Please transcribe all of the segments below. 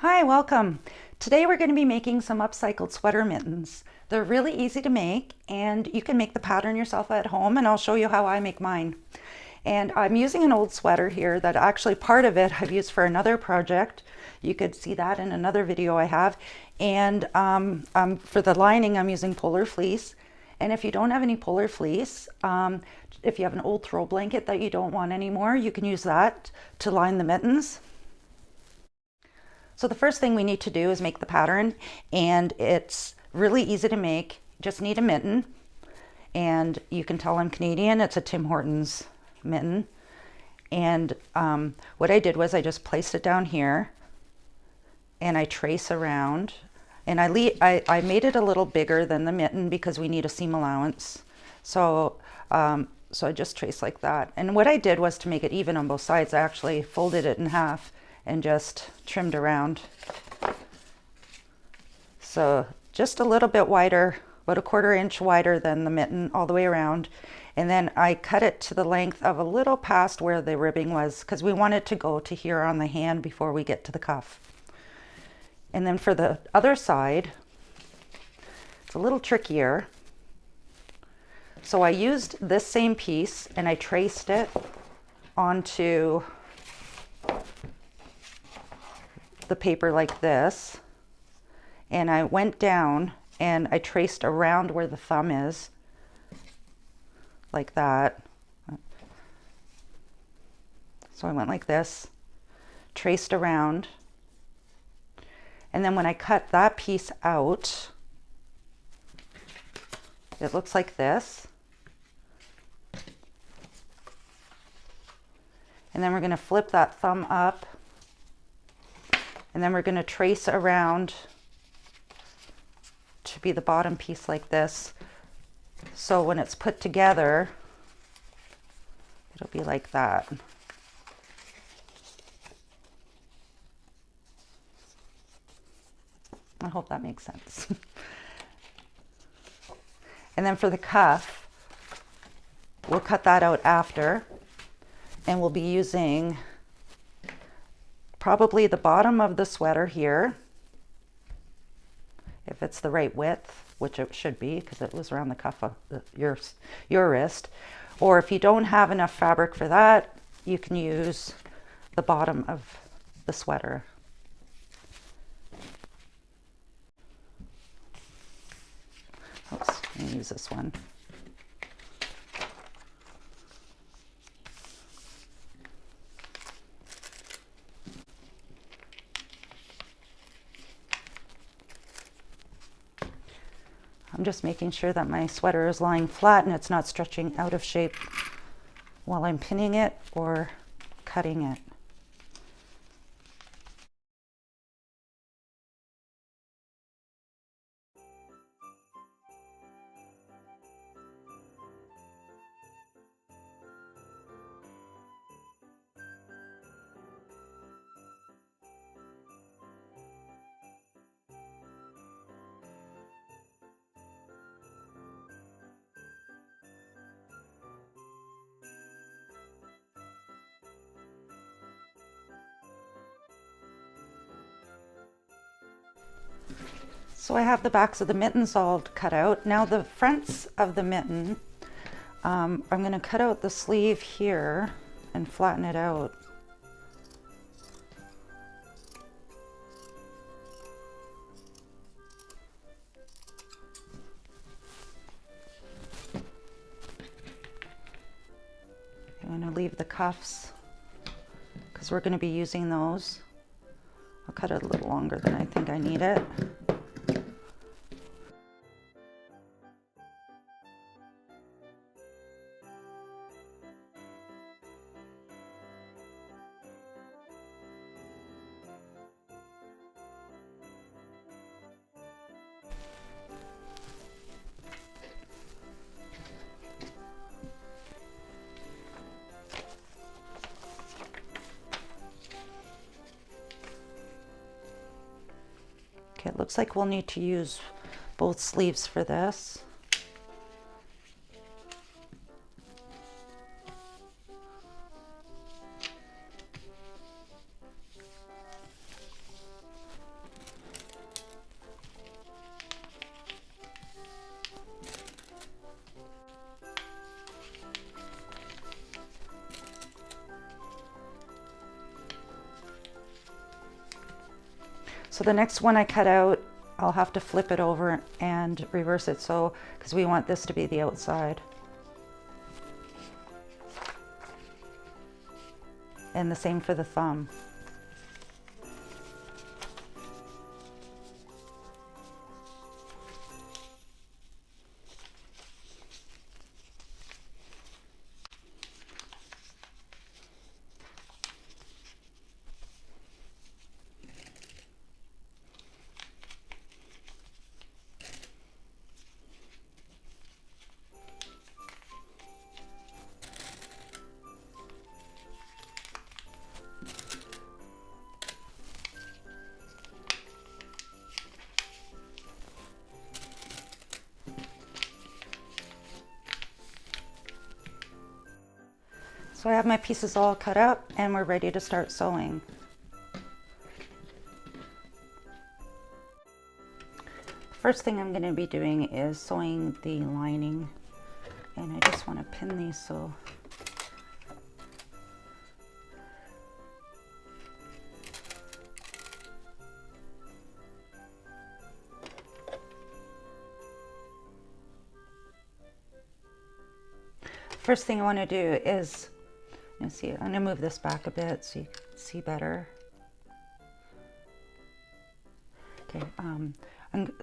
Hi, welcome. Today we're going to be making some upcycled sweater mittens. They're really easy to make and you can make the pattern yourself at home, and I'll show you how I make mine. And I'm using an old sweater here that actually part of it I've used for another project. You could see that in another video I have. And for the lining I'm using polar fleece. And if you don't have any polar fleece, if you have an old throw blanket that you don't want anymore, you can use that to line the mittens. So the first thing we need to do is make the pattern, and it's really easy to make. You just need a mitten, and you can tell I'm Canadian. It's a Tim Hortons mitten. And what I did was I just placed it down here and I trace around, and I made it a little bigger than the mitten because we need a seam allowance. So I just traced like that. And what I did was, to make it even on both sides, I actually folded it in half and just trimmed around. So just a little bit wider, about a 1/4 inch wider than the mitten all the way around. And then I cut it to the length of a little past where the ribbing was, because we want it to go to here on the hand before we get to the cuff. And then for the other side, it's a little trickier. So I used this same piece and I traced it onto the paper like this, and I went down and I traced around where the thumb is, like that. So I went like this, traced around, and then when I cut that piece out, it looks like this. And then we're going to flip that thumb up, and then we're going to trace around to be the bottom piece like this. So when it's put together, it'll be like that. I hope that makes sense. And then for the cuff, we'll cut that out after, and we'll be using probably the bottom of the sweater here, if it's the right width, which it should be because it was around the cuff of your wrist. Or if you don't have enough fabric for that, you can use the bottom of the sweater. Oops, I'm gonna use this one. I'm just making sure that my sweater is lying flat and it's not stretching out of shape while I'm pinning it or cutting it. So I have the backs of the mittens all cut out. Now the fronts of the mitten, I'm going to cut out the sleeve here and flatten it out. I'm going to leave the cuffs because we're going to be using those. I'll cut it a little longer than I think I need it. Okay, it looks like we'll need to use both sleeves for this. So the next one I cut out, I'll have to flip it over and reverse it, so because we want this to be the outside. And the same for the thumb. So I have my pieces all cut up and we're ready to start sewing. First thing I'm going to be doing is sewing the lining, and I just want to pin these so first thing I want to do is, let's see, I'm going to move this back a bit so you can see better. Okay,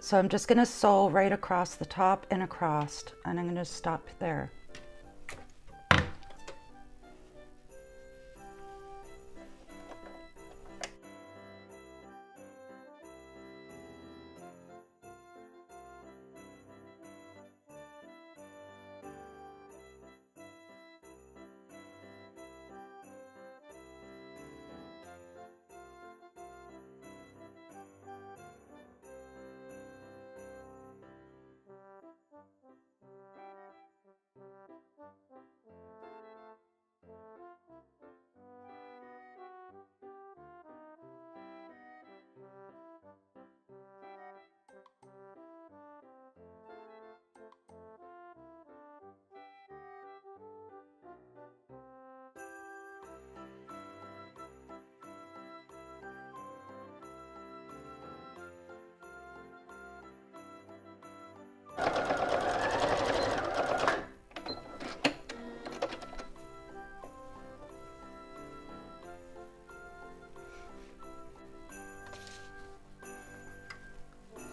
so I'm just going to sew right across the top and across, and I'm going to stop there.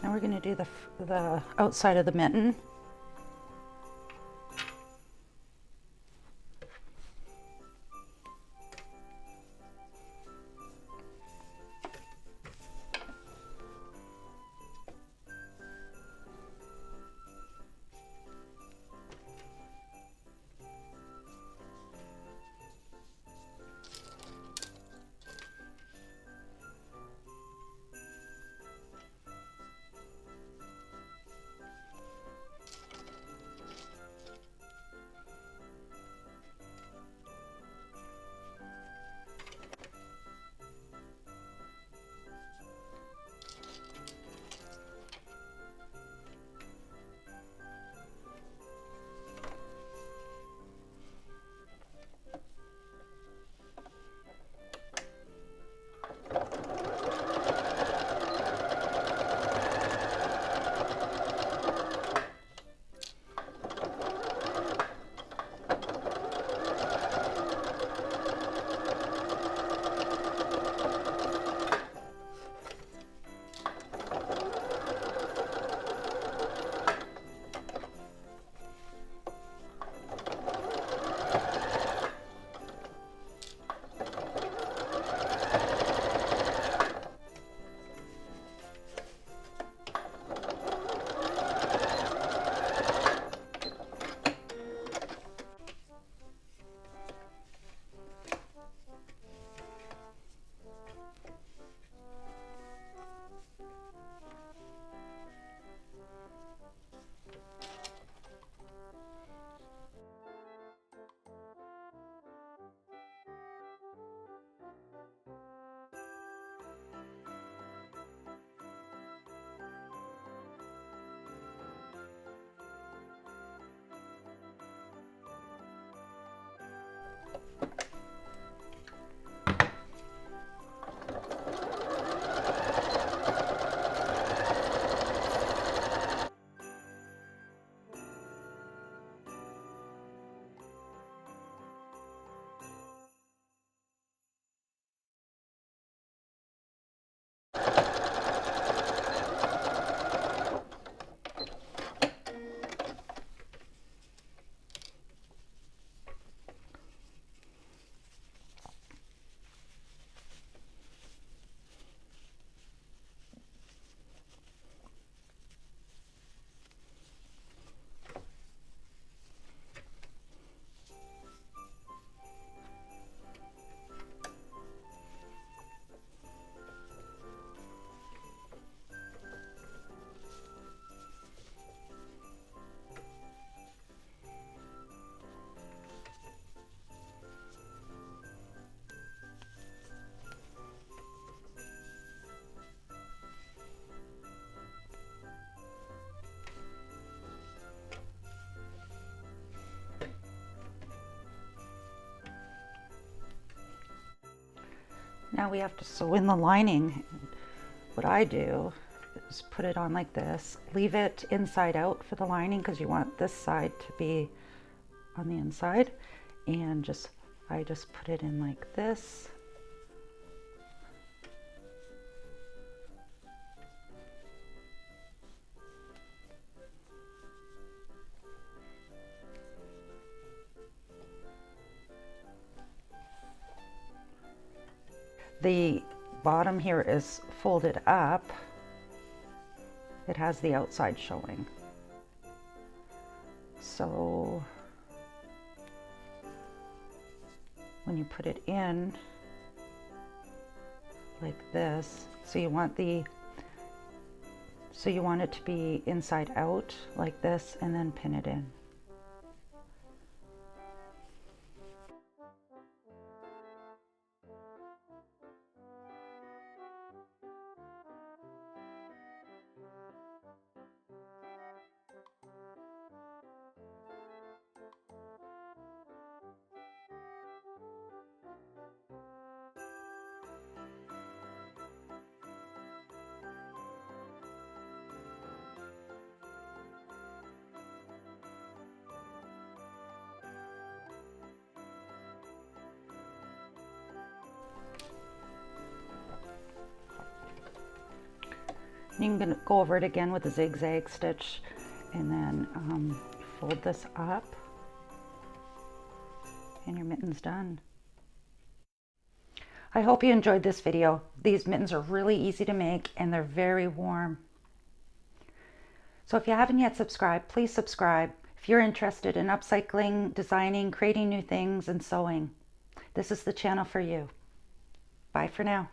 Now we're going to do the outside of the mitten. Now we have to sew in the lining. What I do is put it on like this, leave it inside out for the lining because you want this side to be on the inside, and I just put it in like this. The bottom here is folded up. It has the outside showing. So when you put it in like this, so you want it to be inside out like this, and then pin it in. You can go over it again with a zigzag stitch, and then fold this up, and your mitten's done. I hope you enjoyed this video. These mittens are really easy to make, and they're very warm. So if you haven't yet subscribed, please subscribe if you're interested in upcycling, designing, creating new things, and sewing. This is the channel for you. Bye for now.